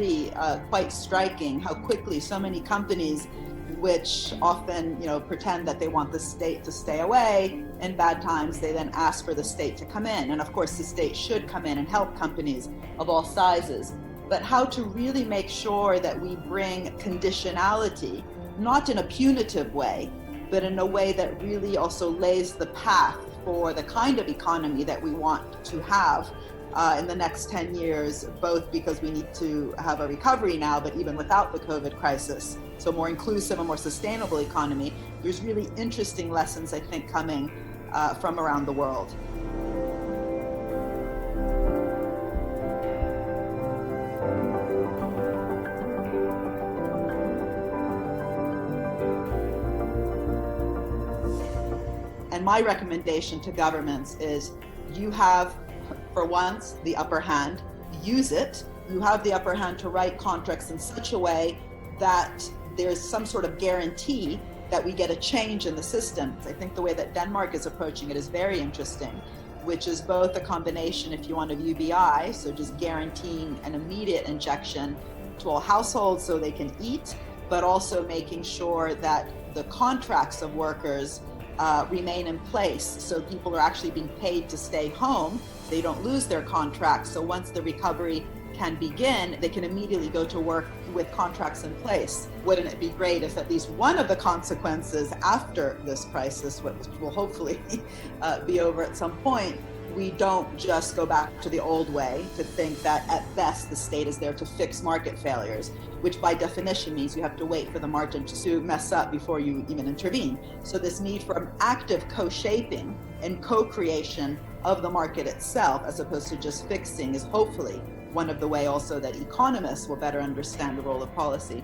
really quite striking how quickly so many companies, which often, pretend that they want the state to stay away in bad times, they then ask for the state to come in. And of course, the state should come in and help companies of all sizes. But how to really make sure that we bring conditionality, not in a punitive way, but in a way that really also lays the path for the kind of economy that we want to have in the next 10 years, both because we need to have a recovery now, but even without the COVID crisis. So more inclusive and more sustainable economy. There's really interesting lessons, I think, coming from around the world. And my recommendation to governments is you have, for once, the upper hand. Use it. You have the upper hand to write contracts in such a way that there's some sort of guarantee that we get a change in the system. I think the way that Denmark is approaching it is very interesting, which is both a combination, if you want, of UBI, so just guaranteeing an immediate injection to all households so they can eat, but also making sure that the contracts of workers remain in place, so people are actually being paid to stay home. They don't lose their contracts. So once the recovery can begin, they can immediately go to work with contracts in place. Wouldn't it be great if at least one of the consequences after this crisis, which will hopefully be over at some point, we don't just go back to the old way to think that at best the state is there to fix market failures, which by definition means you have to wait for the market to mess up before you even intervene. So this need for an active co-shaping and co-creation of the market itself, as opposed to just fixing, is hopefully one of the way also that economists will better understand the role of policy.